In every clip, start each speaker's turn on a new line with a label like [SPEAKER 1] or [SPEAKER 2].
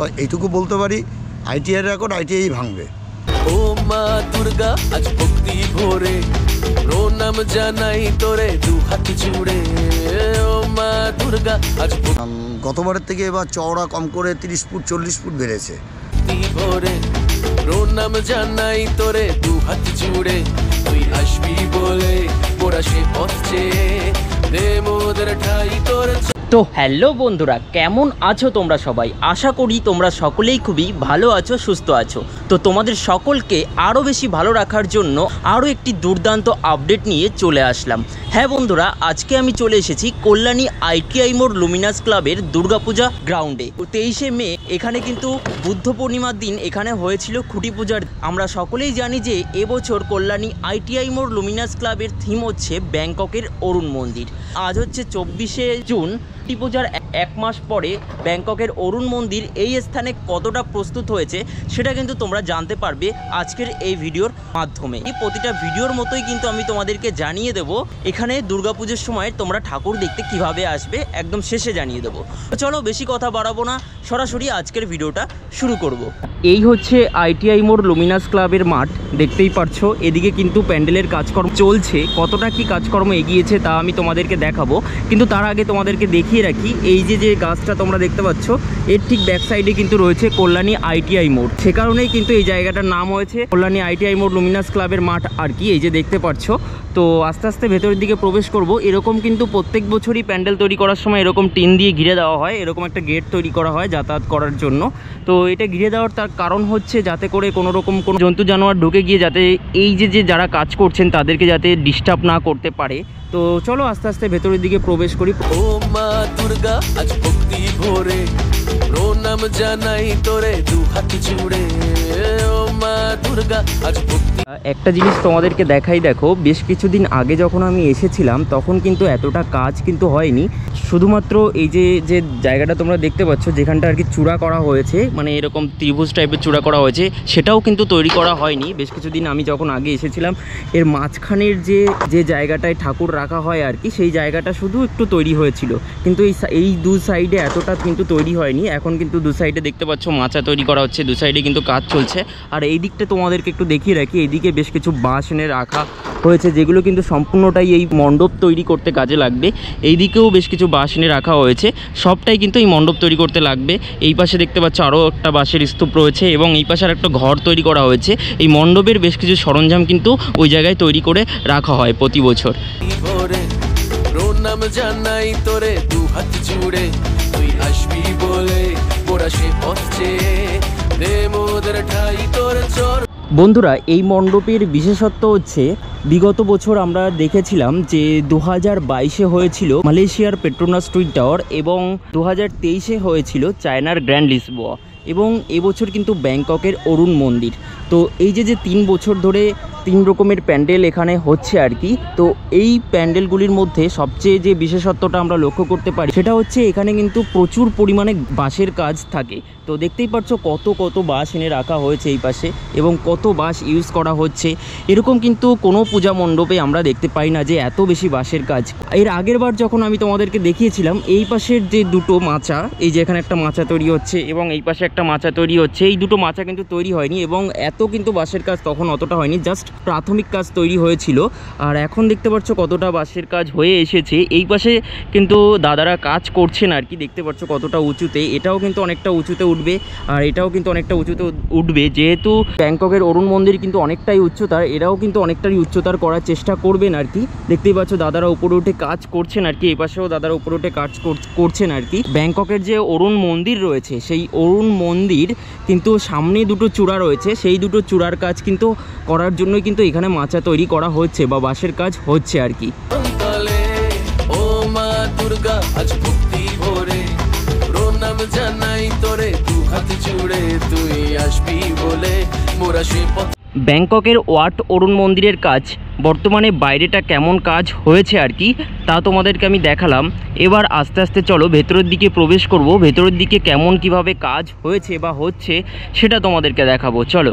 [SPEAKER 1] এইটুকু বলতে পারি, আইটিআই রেকর্ড আইটিআই ভাঙবে।
[SPEAKER 2] ও মা দুর্গা আজ ভক্তি ভরে প্রণাম জানাই তোরে দু হাত জুড়ে। ও মা দুর্গা আজ
[SPEAKER 1] গতবারের থেকে এবার চওড়া কম করে 30 ফুট 40 ফুট বেড়েছে।
[SPEAKER 2] ভরে প্রণাম জানাই তোরে দু হাত জুড়ে। তুই আসবি বলে মোরা সে পথ চেয়ে দে মোদের ঠাই তোর।
[SPEAKER 3] তো হ্যালো বন্ধুরা, কেমন আছো তোমরা সবাই? আশা করি তোমরা সকলেই খুবই ভালো আছো, সুস্থ আছো। তো তোমাদের সকলকে আরও বেশি ভালো রাখার জন্য আরও একটি দুর্দান্ত আপডেট নিয়ে চলে আসলাম। হ্যাঁ বন্ধুরা, আজকে আমি চলে এসেছি কল্যাণী আইটিআই মোড় লুমিনাস ক্লাবের দুর্গাপূজা গ্রাউন্ডে। 23শে মে এখানে কিন্তু বুদ্ধ পূর্ণিমার দিন এখানে হয়েছিল খুঁটি পূজার। আমরা সকলেই জানি যে এবছর কল্যাণী আইটিআই মোড় লুমিনাস ক্লাবের থিম হচ্ছে ব্যাংককের অরুণ মন্দির। আজ হচ্ছে 24শে জুন। খুঁটি পূজার এক মাস পরে ব্যাংককের অরুণ মন্দির এই স্থানে কতটা প্রস্তুত হয়েছে সেটা কিন্তু তোমরা জানতে পারবে আজকের এই ভিডিওর মাধ্যমে। এই প্রতিটা ভিডিওর মতোই কিন্তু আমি তোমাদেরকে জানিয়ে দেব এখানে দুর্গাপুজোর সময় তোমরা ঠাকুর দেখতে কিভাবে আসবে, একদম শেষে জানিয়ে দেবো। তো চলো বেশি কথা বাড়াবো না, সরাসরি আজকের ভিডিওটা শুরু করব। এই হচ্ছে আইটিআই মোড় লুমিনাস ক্লাবের মাঠ, দেখতেই পারছো। এদিকে কিন্তু প্যান্ডেলের কাজকর্ম চলছে, কতটা কি কাজকর্ম এগিয়েছে তা আমি তোমাদেরকে দেখাবো। কিন্তু তার আগে তোমাদেরকে দেখিয়ে রাখি, এই যে গাছটা তোমরা দেখতে পাচ্ছ এর ঠিক ব্যাক সাইডে কিন্তু রয়েছে কল্যাণী আইটিআই মোড়। সে কারণেই কিন্তু এই জায়গাটার নাম হয়েছে কল্যাণী আইটিআই মোড় লুমিনাস ক্লাবের মাঠ আর কি। এই যে দেখতে পাচ্ছ। তো আস্তে আস্তে ভেতরের দিকে প্রবেশ করব। এরকম কিন্তু প্রত্যেক বছরই প্যান্ডেল তৈরি করার সময় এরকম টিন দিয়ে ঘিরে দেওয়া হয়, এরকম একটা গেট তৈরি করা হয় যাতায়াত করার জন্য। তো এটা ঘিরে দেওয়ার তার কারণ হচ্ছে যাতে করে কোনো রকম কোনো জন্তু জানোয়ার ঢুকে গিয়ে যাতে এই যে যারা কাজ করছেন তাদেরকে যাতে ডিস্টার্ব না করতে পারে। তো চলো আস্তে আস্তে ভেতরের দিকে প্রবেশ করি।
[SPEAKER 2] ও মা দুর্গা আজ ভক্তি ভরে প্রণাম জানাই তোরে দু হাত জুড়ে। ও মা দুর্গা আজ ভক্তি।
[SPEAKER 3] একটা জিনিস তোমাদেরকে দেখাই, দেখো বেশ কিছুদিন আগে যখন আমি এসেছিলাম তখন কিন্তু এতটা কাজ কিন্তু হয়নি। শুধুমাত্র এই যে জায়গাটা তোমরা দেখতে পাচ্ছ যেখানটা আর কি চূড়া করা হয়েছে, মানে এরকম ত্রিভুজ টাইপের চূড়া করা হয়েছে, সেটাও কিন্তু তৈরি করা হয়নি। বেশ কিছুদিন আমি যখন আগে এসেছিলাম এর মাঝখানের যে জায়গাটায় ঠাকুর রাখা হয় আর কি, সেই জায়গাটা শুধু একটু তৈরি হয়েছিল, কিন্তু এই দু সাইডে এতটা কিন্তু তৈরি হয়নি। এখন কিন্তু দু সাইডে দেখতে পাচ্ছ মাচা তৈরি করা হচ্ছে, দু সাইডে কিন্তু কাজ চলছে। আর এই দিকটা তোমাদেরকে একটু দেখিয়ে রাখি, এইদিকে বেশ কিছু বাঁশ এনে রাখা হয়েছে যেগুলো কিন্তু সম্পূর্ণটাই এই মণ্ডপ তৈরি করতে কাজে লাগবে। এই দিকেও বেশ কিছু বাঁশ এনে রাখা হয়েছে, সবটাই কিন্তু এই মণ্ডপ তৈরি করতে লাগবে। এই পাশে দেখতে পাচ্ছ আরও একটা বাঁশের স্তূপ রয়েছে এবং এই পাশে আর একটা ঘর তৈরি করা হয়েছে। এই মণ্ডপের বেশ কিছু সরঞ্জাম কিন্তু ওই জায়গায় তৈরি করে রাখা হয় প্রতি বছর।
[SPEAKER 2] প্রণাম জানাই তোরে দু হাত জুড়ে। তুই আসবি বলে মোরা সে পথ চেয়ে দে মোদের ঠাই তোর চর।
[SPEAKER 3] বন্ধুরা, এই মণ্ডপের বিশেষত্ব হচ্ছে বিগত বছর আমরা দেখেছিলাম যে 2022-এ হয়েছিল মালয়েশিয়ার পেট্রোনাস টুইন টাওয়ার এবং 2023-এ হয়েছিল চায়নার গ্র্যান্ড লিসবোয়া এবং এবছর কিন্তু ব্যাংককের অরুণ মন্দির। তো এই যে 3 বছর ধরে 3 রকমের প্যান্ডেল এখানে হচ্ছে আর কি। তো এই প্যান্ডেলগুলির মধ্যে সবচেয়ে যে বিশেষত্বটা আমরা লক্ষ্য করতে পারি সেটা হচ্ছে এখানে কিন্তু প্রচুর পরিমাণে বাঁশের কাজ থাকে। তো দেখতেই পাচ্ছ কত বাঁশ এনে রাখা হয়েছে এই পাশে এবং কত বাঁশ ইউজ করা হচ্ছে। এরকম কিন্তু কোনো পূজা মণ্ডপে আমরা দেখতে পাই না যে এত বেশি বাঁশের কাজ। এর আগের বার যখন আমি তোমাদেরকে দেখিয়েছিলাম এই পাশের যে দুটো মাচা, এই যে এখানে একটা মাচা তৈরি হচ্ছে এবং এই পাশে একটা মাচা তৈরি হচ্ছে, এই দুটো মাচা কিন্তু তৈরি হয়নি এবং এত কিন্তু বাঁশের কাজ তখন অতটা হয়নি, জাস্ট প্রাথমিক কাজ তৈরি হয়েছিল। আর এখন দেখতে পাচ্ছ কতটা বাঁশের কাজ হয়ে এসেছে। এই পাশে কিন্তু দাদারা কাজ করছেন আর কি, দেখতে পাচ্ছ কতটা উঁচুতে। এটাও কিন্তু অনেকটা উঁচুতে উঠবে আর এটাও কিন্তু অনেকটা উঁচুতে উঠবে। যেহেতু ব্যাংককের অরুণ মন্দির কিন্তু অনেকটাই উচ্চতার, এরাও কিন্তু অনেকটাই উচ্চতার করার চেষ্টা করবেন আর কি। দেখতেই পাচ্ছ দাদারা উপরে উঠে কাজ করছেন আর কি, এই পাশেও দাদারা উপরে উঠে কাজ করছেন আর কি। ব্যাংককের যে অরুণ মন্দির রয়েছে সেই অরুণ মন্দির কিন্তু সামনে দুটো চূড়া রয়েছে, সেই দুটো চূড়ার কাজ কিন্তু করার জন্যই কিন্তু এখানে মাচা তৈরি করা হচ্ছে বা বাঁশের কাজ হচ্ছে আর কি।
[SPEAKER 2] ও মা দুর্গা আজ ভক্তি ভরে প্রণাম জানাই তোরে দু হাত জুড়ে। তুই আসবি বলে মোরা সে পথ।
[SPEAKER 3] ব্যাংককের ওয়াট অরুণ মন্দিরের কাজ বর্তমানে বাইরেটা কেমন কাজ হয়েছে আর কি তা তোমাদেরকে আমি দেখালাম। এবার আস্তে আস্তে চলো ভেতরের দিকে প্রবেশ করব, ভেতরের দিকে কেমন কিভাবে কাজ হয়েছে বা হচ্ছে সেটা তোমাদেরকে দেখাবো। চলো।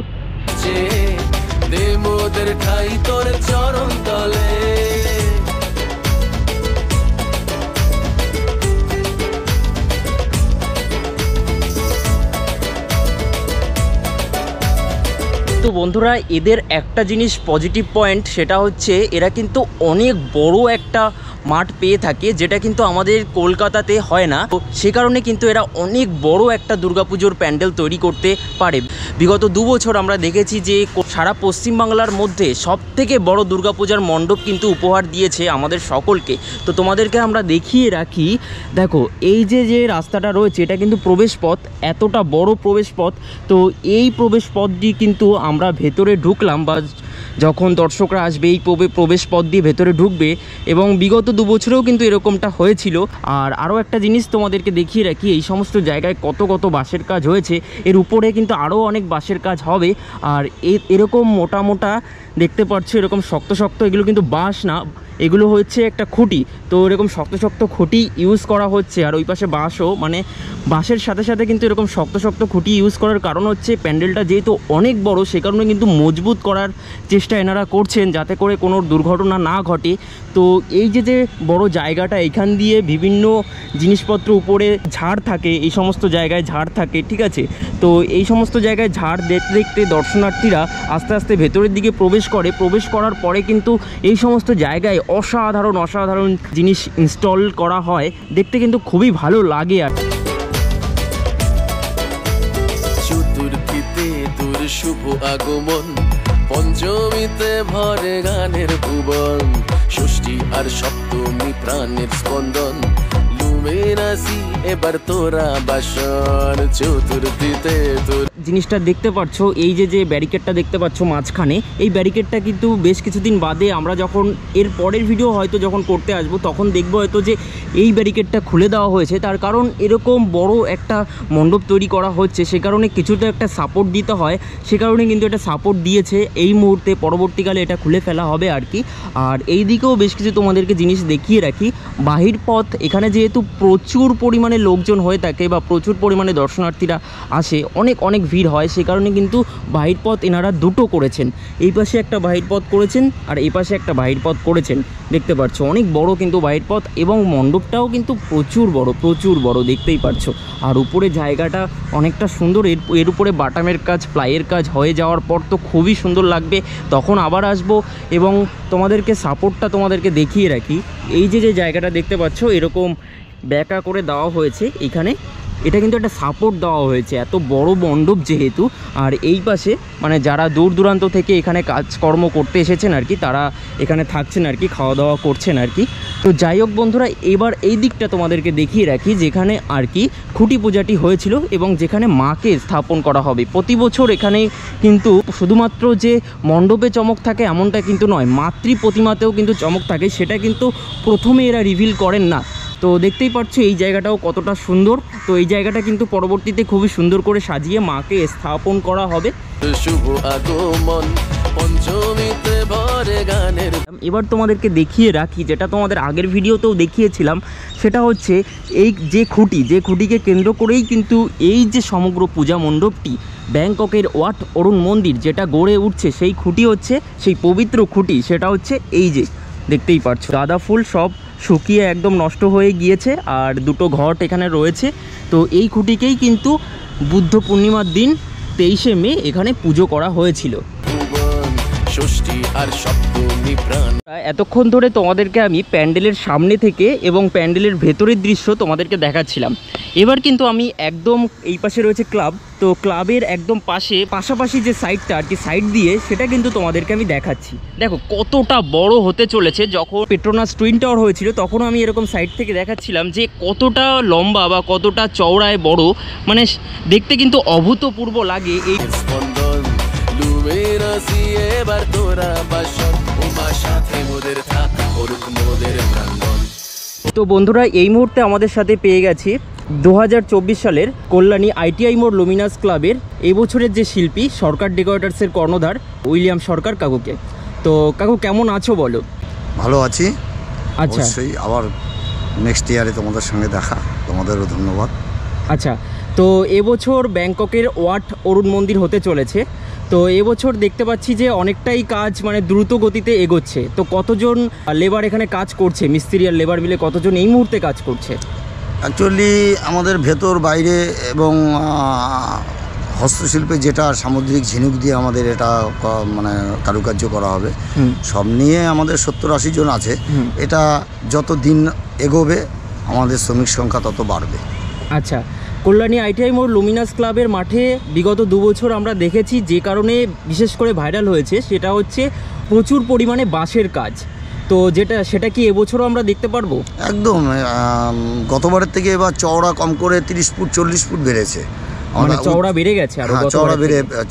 [SPEAKER 2] দে মোদের ঠাই তোর চরণ তলে।
[SPEAKER 3] তো বন্ধুরা, এদের একটা জিনিস পজিটিভ পয়েন্ট, সেটা হচ্ছে এরা কিন্তু অনেক বড় একটা মাঠ পেয়ে থাকে, যেটা কিন্তু আমাদের কলকাতাতে হয় না। তো সে কারণে কিন্তু এরা অনেক বড় একটা দুর্গাপুজোর প্যান্ডেল তৈরি করতে পারে। বিগত 2 বছর আমরা দেখেছি যে সারা পশ্চিমবাংলার মধ্যে সবথেকে বড় দুর্গাপূজার মণ্ডপ কিন্তু উপহার দিয়েছে আমাদের সকলকে। তো তোমাদেরকে আমরা দেখিয়ে রাখি, দেখো এই যে রাস্তাটা রয়েছে এটা কিন্তু প্রবেশ পথ, এতটা বড় প্রবেশ পথ। তো এই প্রবেশ পথটি কিন্তু আমরা ভেতরে ঢুকলাম, বা যখন দর্শকরা আসবে এই প্রবেশ পথ দিয়ে ভেতরে ঢুকবে, এবং বিগত 2 বছরেও কিন্তু এরকমটা হয়েছিল। আর আরও একটা জিনিস তোমাদেরকে দেখিয়ে রাখি, এই সমস্ত জায়গায় কত বাঁশের কাজ হয়েছে, এর উপরে কিন্তু আরও অনেক বাঁশের কাজ হবে। আর এরকম মোটা দেখতে পাচ্ছ, এরকম শক্ত এগুলো কিন্তু বাঁশ না, এগুলো হচ্ছে একটা খুঁটি। তো এরকম শক্ত খুঁটি ইউজ করা হচ্ছে। আর ওই পাশে বাঁশও, মানে বাঁশের সাথে কিন্তু এরকম শক্ত খুঁটি ইউজ করার কারণ হচ্ছে প্যান্ডেলটা যেহেতু অনেক বড়, সে কারণে কিন্তু মজবুত করার চেষ্টা এনারা করছেন, যাতে করে কোনো দুর্ঘটনা না ঘটে। তো এই যে বড় জায়গাটা, এখান দিয়ে বিভিন্ন জিনিসপত্র উপরে ঝাড় থাকে, এই সমস্ত জায়গায় ঝাড় থাকে, ঠিক আছে। তো এই সমস্ত জায়গায় ঝাড় দেখতে দর্শনার্থীরা আস্তে ভেতরের দিকে প্রবেশ করার পরে কিন্তু এই সমস্ত জায়গায় অসাধারণ জিনিস ইনস্টল করা হয়, দেখতে কিন্তু খুবই ভালো লাগে। আর
[SPEAKER 2] চতুর্থীতে তোর শুভ আগমন, পঞ্চমীতে ভরে গানের ভুবন, ষষ্ঠী আর সপ্তমী প্রাণের স্পন্দন, লুমের আসি এবার তোরা বাসন, চতুর্থীতে তোর
[SPEAKER 3] জিনিসটা দেখতে পাচ্ছ, এই যে ব্যারিকেডটা দেখতে পাচ্ছ মাঝখানে, এই ব্যারিকেডটা কিন্তু বেশ কিছুদিন বাদে আমরা যখন এর পরের ভিডিও হয়তো যখন করতে আসবো, তখন দেখবো হয়তো যে এই ব্যারিকেডটা খুলে দেওয়া হয়েছে। তার কারণ এরকম বড় একটা মণ্ডপ তৈরি করা হচ্ছে, সে কারণে কিছুটা একটা সাপোর্ট দিতে হয়, সে কারণে কিন্তু এটা সাপোর্ট দিয়েছে এই মুহূর্তে। পরবর্তীকালে এটা খুলে ফেলা হবে আর কি। আর এই দিকেও বেশ কিছু তোমাদেরকে জিনিস দেখিয়ে রাখি। বাহির পথ, এখানে যেহেতু প্রচুর পরিমাণে লোকজন হয়ে থাকে বা প্রচুর পরিমাণে দর্শনার্থীরা আসে, অনেক ভিড় হয়, সে কারণে কিন্তু বাহির পথ এনারা দুটো করেছেন। এই পাশে একটা বাহির পথ করেছেন আর এই পাশে একটা বাহির পথ করেছেন, দেখতে পাচ্ছ অনেক বড় কিন্তু বাহির পথ, এবং মণ্ডপটাও কিন্তু প্রচুর বড় দেখতেই পাচ্ছ। আর উপরে জায়গাটা অনেকটা সুন্দর, এর উপরে বাটামের কাজ, প্লাইয়ের কাজ হয়ে যাওয়ার পর তো খুবই সুন্দর লাগবে। তখন আবার আসবো এবং তোমাদেরকে সাপোর্টটা তোমাদেরকে দেখিয়ে রাখি। এই যে জায়গাটা দেখতে পাচ্ছ, এরকম ব্যাকা করে দেওয়া হয়েছে এখানে, এটা কিন্তু একটা সাপোর্ট দেওয়া হয়েছে, এত বড় মণ্ডপ যেহেতু। আর এই পাশে মানে যারা দূর দূরান্ত থেকে এখানে কাজকর্ম করতে এসেছেন আর কি, তারা এখানে থাকছেন আর কি, খাওয়া দাওয়া করছেন আর কি। তো যাই হোক বন্ধুরা, এবার এই দিকটা তোমাদেরকে দেখিয়ে রাখি, যেখানে আর কি খুঁটি পূজাটি হয়েছিল এবং যেখানে মাকে স্থাপন করা হবে প্রতি বছর। এখানে কিন্তু শুধুমাত্র যে মণ্ডপে চমক থাকে এমনটা কিন্তু নয়, মাতৃ প্রতিমাতেও কিন্তু চমক থাকে, সেটা কিন্তু প্রথমে এরা রিভিল করেন না। তো দেখতেই পাচ্ছ এই জায়গাটাও কতটা সুন্দর। তো এই জায়গাটা কিন্তু পরবর্তীতে খুবই সুন্দর করে সাজিয়ে মাকে স্থাপন করা হবে।
[SPEAKER 2] শুভ আগমন, পঞ্চমীতে ভরে গানের।
[SPEAKER 3] এবার তোমাদেরকে দেখিয়ে রাখি, যেটা তোমাদের আগের ভিডিওতেও দেখিয়েছিলাম, সেটা হচ্ছে এই যে খুঁটিকে কেন্দ্র করেই কিন্তু এই যে সমগ্র পূজা মণ্ডপটি, ব্যাংককের ওয়াট অরুণ মন্দির যেটা গড়ে উঠছে, সেই খুঁটি হচ্ছে সেই পবিত্র খুঁটি, সেটা হচ্ছে এই যে দেখতেই পাচ্ছ। গাঁদা ফুল সব শুকিয়ে একদম নষ্ট হয়ে গিয়েছে, আর দুটো ঘট এখানে রয়েছে। তো এই খুঁটিকেই কিন্তু বুদ্ধ পূর্ণিমার দিন 23শে মে এখানে পুজো করা হয়েছিল।
[SPEAKER 2] ষষ্ঠী আর সপ্তমী প্রাণ।
[SPEAKER 3] এতক্ষণ ধরে তোমাদেরকে আমি প্যান্ডেলের সামনে থেকে এবং প্যান্ডেলের ভেতরের দৃশ্য তোমাদেরকে দেখাচ্ছিলাম। এবার কিন্তু আমি একদম এই পাশে রয়েছে ক্লাব, তো ক্লাবের একদম পাশাপাশি যে সাইডটা আর কি, সাইড দিয়ে সেটা কিন্তু তোমাদেরকে আমি দেখাচ্ছি। দেখো কতটা বড় হতে চলেছে। যখন পেট্রোনাস টুইন টাওয়ার হয়েছিল তখনও আমি এরকম সাইড থেকে দেখাচ্ছিলাম যে কতটা লম্বা বা কতটা চওড়ায় বড়, মানে দেখতে কিন্তু অভূতপূর্ব লাগে। এই
[SPEAKER 2] স্পন্দন, লুমের আসি এবার তোরা বাসন, উমার সাথে মোদের থাক করুক মোদের প্রাঙ্গণ।
[SPEAKER 3] তো বন্ধুরা, এই মুহূর্তে আমাদের সাথে পেয়ে গেছি 2024 সালের কল্যাণী ITI মোড় লুমিনাস ক্লাবের এবছরের যে শিল্পী, সরকার ডেকোরেটার্সের কর্ণধার উইলিয়াম সরকার কাকুকে। তো কাকু কেমন আছো বলো?
[SPEAKER 1] ভালো আছি।
[SPEAKER 3] আচ্ছা,
[SPEAKER 1] অবশ্যই আবার নেক্সট ইয়ারে তোমাদের সঙ্গে দেখা, তোমাদেরও ধন্যবাদ।
[SPEAKER 3] আচ্ছা, তো এবছর ব্যাংককের ওয়াট অরুণ মন্দির হতে চলেছে। তো এবছর দেখতে পাচ্ছি যে অনেকটাই কাজ মানে দ্রুত গতিতে এগোচ্ছে। তো কতজন লেবার এখানে কাজ করছে, মিস্ত্রি আর লেবার মিলে কতজন এই মুহূর্তে কাজ করছে?
[SPEAKER 1] অ্যাকচুয়ালি আমাদের ভেতর বাইরে এবং হস্তশিল্পে যেটা সামুদ্রিক ঝিনুক দিয়ে আমাদের এটা মানে কারুকার্য করা হবে, সব নিয়ে আমাদের 70-80 জন আছে। এটা যত দিন এগোবে আমাদের শ্রমিক সংখ্যা তত বাড়বে।
[SPEAKER 3] আচ্ছা, কল্যাণী আইটিআই মোড় লুমিনাস ক্লাবের মাঠে বিগত 2 বছর আমরা দেখেছি যে কারণে বিশেষ করে ভাইরাল হয়েছে সেটা হচ্ছে প্রচুর পরিমাণে বাঁশের কাজ। তো সেটা কি এবছরও আমরা দেখতে পারবো?
[SPEAKER 1] একদম, গতবারের থেকে এবার চওড়া কম করে 30 ফুট 40 ফুট বেড়েছে।
[SPEAKER 3] মানে চওড়া বেড়ে গেছে আরো?
[SPEAKER 1] হ্যাঁ,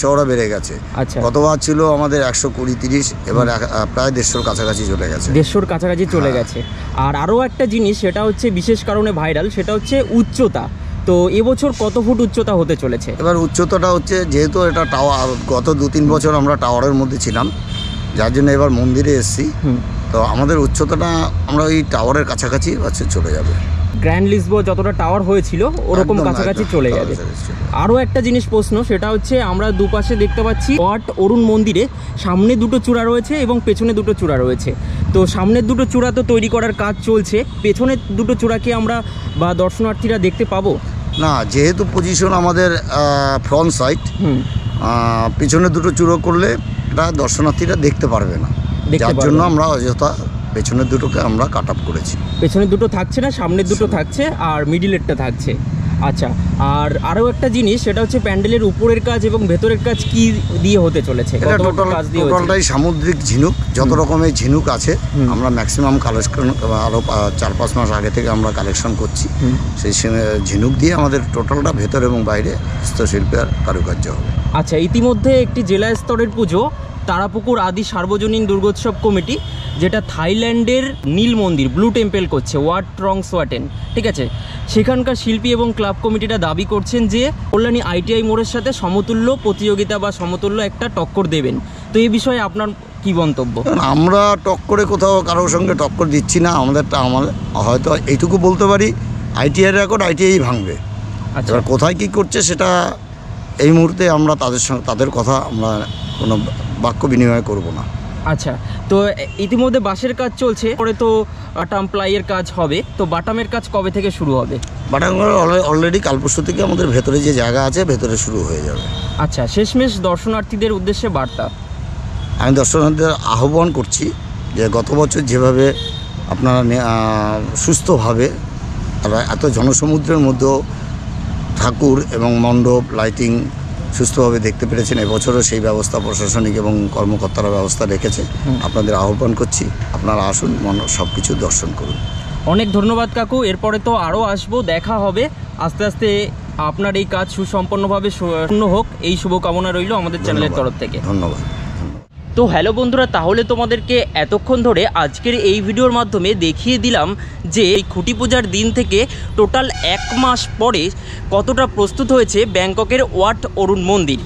[SPEAKER 1] চওড়া বেড়ে গেছে।
[SPEAKER 3] আচ্ছা,
[SPEAKER 1] গতবার ছিল আমাদের 120-30, এবার প্রায় 150-র কাছাকাছি চলে গেছে।
[SPEAKER 3] 150-র কাছাকাছি চলে গেছে। আর আরও একটা জিনিস, সেটা হচ্ছে বিশেষ কারণে ভাইরাল, সেটা হচ্ছে উচ্চতা। তো এবছর কত ফুট উচ্চতা হতে চলেছে?
[SPEAKER 1] এবার উচ্চতাটা হচ্ছে, যেহেতু এটা টাওয়ার, গত 2-3 বছর আমরা টাওয়ারের মধ্যে ছিলাম, যার জন্য এবার মন্দিরে এসেছি। তো আমাদের উচ্চতাটা আমরা ওই টাওয়ারের কাছাকাছি চলে যাবে।
[SPEAKER 3] গ্র্যান্ড লিসবো যতটা টাওয়ার হয়েছিল ওরকম কাছাকাছি চলে যাবে। আরও একটা জিনিস প্রশ্ন, সেটা হচ্ছে আমরা দুপাশে দেখতে পাচ্ছি ওয়াট অরুণ মন্দিরে সামনে 2টো চূড়া রয়েছে এবং পেছনে 2টো চূড়া রয়েছে। তো সামনের 2টো চূড়া তো তৈরি করার কাজ চলছে, পেছনের 2টো চূড়াকে আমরা বা দর্শনার্থীরা দেখতে পাবো
[SPEAKER 1] না? যেহেতু পজিশন আমাদের ফ্রন্ট সাইড, পিছনে 2টো চূড়ো করলে এটা দর্শনার্থীরা দেখতে পারবে না, যার জন্য আমরা অযথা পেছনের 2টোকে আমরা কাট আপ করেছি।
[SPEAKER 3] পেছনের 2টো থাকছে না, সামনের 2টো থাকছে আর মিডিলেরটা থাকছে। আচ্ছা, আর আরও একটা জিনিস, সেটা হচ্ছে প্যান্ডেলের উপরের কাজ এবং ভেতরের কাজ কি দিয়ে হতে চলেছে?
[SPEAKER 1] টোটালটাই সামুদ্রিক ঝিনুক, যত রকমের ঝিনুক আছে আমরা ম্যাক্সিমাম কালেকশন আরও 4-5 মাস আগে থেকে আমরা কালেকশন করছি। সেই ঝিনুক দিয়ে আমাদের টোটালটা ভেতর এবং বাইরে হস্তশিল্পের কারুকার্য হবে।
[SPEAKER 3] আচ্ছা, ইতিমধ্যে একটি জেলা স্তরের পুজো তারাপুকুর আদি সার্বজনীন দুর্গোৎসব কমিটি, যেটা থাইল্যান্ডের নীল মন্দির ব্লু টেম্পল করছে, ওয়াট ট্রং সোয়াটেন, ঠিক আছে, সেখানকার শিল্পী এবং ক্লাব কমিটিরা দাবি করছেন যে কল্যাণী আইটিআই মোড়ের সাথে সমতুল্য প্রতিযোগিতা বা সমতুল্য একটা টক্কর দেবেন। তো এই বিষয়ে আপনার কি মন্তব্য?
[SPEAKER 1] আমরা টক্করে কোথাও কারোর সঙ্গে টক্কর দিচ্ছি না। আমাদের হয়তো এইটুকু বলতে পারি, আইটিআই রেকর্ড আইটিআই ভাঙবে।
[SPEAKER 3] আচ্ছা,
[SPEAKER 1] এবার কোথায় কী করছে সেটা এই মুহূর্তে আমরা তাদের কথা আমরা কোনো বাক্য বিনিময় করব না।
[SPEAKER 3] আচ্ছা, তো ইতিমধ্যে বাঁশের কাজ চলছে, পরে তো বাটাম প্লাইয়ের কাজ হবে। তো বাটামের কাজ কবে থেকে শুরু হবে?
[SPEAKER 1] বাটামগুলো অলরেডি কাল পরশু থেকে আমাদের ভেতরে যে জায়গা আছে ভেতরে শুরু হয়ে যাবে।
[SPEAKER 3] আচ্ছা, শেষমেশ দর্শনার্থীদের উদ্দেশ্যে বার্তা?
[SPEAKER 1] আমি দর্শনার্থীদের আহ্বান করছি যে গত বছর যেভাবে আপনারা সুস্থভাবে এত জনসমুদ্রের মধ্যেও ঠাকুর এবং মণ্ডপ লাইটিং সুস্থভাবে দেখতে পেরেছেন, এবছরও সেই ব্যবস্থা প্রশাসনিক এবং কর্মকর্তারা ব্যবস্থা রেখেছে। আপনাদের আহ্বান করছি, আপনারা আসুন, সব কিছু দর্শন করুন।
[SPEAKER 3] অনেক ধন্যবাদ কাকু, এরপরে তো আরও আসবো, দেখা হবে আস্তে আস্তে। আপনার এই কাজ সুসম্পন্নভাবে পূর্ণ হোক, এই শুভকামনা রইল আমাদের চ্যানেলের তরফ থেকে।
[SPEAKER 1] ধন্যবাদ।
[SPEAKER 3] তো হ্যালো বন্ধুরা, তাহলে তোমাদেরকে এতক্ষণ ধরে আজকের এই ভিডিওর মাধ্যমে দেখিয়ে দিলাম যে এই খুঁটি পূজার দিন থেকে টোটাল 1 মাস পরে কতটা প্রস্তুত হয়েছে ব্যাংককের ওয়াট অরুণ মন্দির।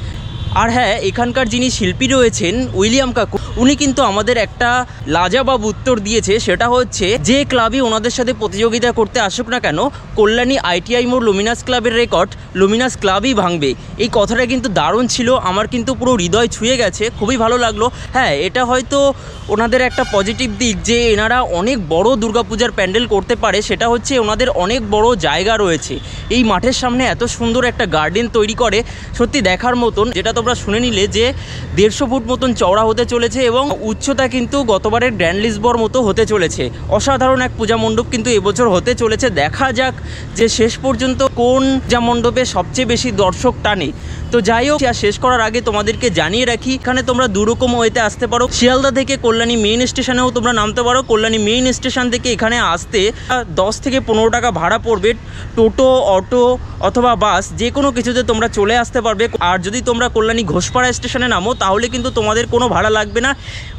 [SPEAKER 3] আর হ্যাঁ, এখানকার যিনি শিল্পী রয়েছেন উইলিয়াম কাকু, উনি কিন্তু আমাদের একটা লাজবাব উত্তর দিয়েছে, সেটা হচ্ছে যে ক্লাবই ওনাদের সাথে প্রতিযোগিতা করতে আসুক না কেন, কল্যাণী আইটিআই মোড় লুমিনাস ক্লাবের রেকর্ড লুমিনাস ক্লাবই ভাঙবে। এই কথাটা কিন্তু দারুণ ছিল, আমার কিন্তু পুরো হৃদয় ছুঁয়ে গেছে, খুবই ভালো লাগলো। হ্যাঁ, এটা হয়তো ওনাদের একটা পজিটিভ দিক যে এনারা অনেক বড় দুর্গাপূজার প্যান্ডেল করতে পারে, সেটা হচ্ছে ওনাদের অনেক বড় জায়গা রয়েছে। এই মাঠের সামনে এত সুন্দর একটা গার্ডেন তৈরি করে, সত্যি দেখার মতন। যেটা তোমরা শুনে নিলে যে 150 ফুট মতন চওড়া হতে চলেছে এবং উচ্চতা কিন্তু গতবারের গ্র্যান্ড লিসবর মতো হতে চলেছে। অসাধারণ এক পূজা মণ্ডপ কিন্তু এবছর হতে চলেছে। দেখা যাক যে শেষ পর্যন্ত কোন পূজা মণ্ডপে সবচেয়ে বেশি দর্শক টানে। তো যাই হোক, শেষ করার আগে তোমাদেরকে জানিয়ে রাখি, এখানে তোমরা দুরকম ওয়েতে আসতে পারো। শিয়ালদা থেকে কল্যাণী মেইন স্টেশনেও তোমরা নামতে পারো। কল্যাণী মেইন স্টেশন থেকে এখানে আসতে 10 থেকে 15 টাকা ভাড়া পড়বে। টোটো, অটো অথবা বাস যে কোনো কিছুতে তোমরা চলে আসতে পারবে। আর যদি তোমরা কল্যাণী ঘোষপাড়া স্টেশনে নামো তাহলে কিন্তু তোমাদের কোনো ভাড়া লাগবে না,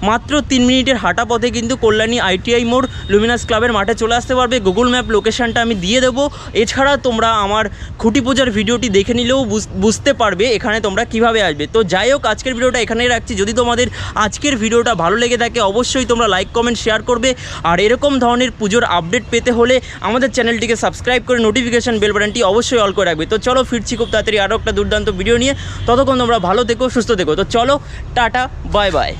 [SPEAKER 3] মাত্র 3 মিনিটের হাঁটা পথে কিন্তু কল্যাণী আইটিআই মোড় লুমিনাস ক্লাবের মাঠে চলে আসতে পারবে। গুগল ম্যাপ লোকেশনটা আমি দিয়ে দেবো। এছাড়া তোমরা আমার খুঁটি পূজার ভিডিওটি দেখে নিলেও বুঝতে পারবে এখানে তোমরা কিভাবে আসবে। তো যাই হোক, আজকের ভিডিওটা এখানেই রাখছি। যদি তোমাদের আজকের ভিডিওটা ভালো লেগে থাকে অবশ্যই তোমরা লাইক কমেন্ট শেয়ার করবে। আর এরকম ধরনের পুজোর আপডেট পেতে হলে আমাদের চ্যানেলটিকে সাবস্ক্রাইব করে নোটিফিকেশন বেল বাটনটি অবশ্যই অল করে রাখবে। তো চলো, ফিরছি খুব তাড়াতাড়ি আরও একটা দুর্দান্ত ভিডিও নিয়ে। ততক্ষণ তোমরা ভালো থেকো, সুস্থ থেকো। তো চলো, টাটা, বাই বাই।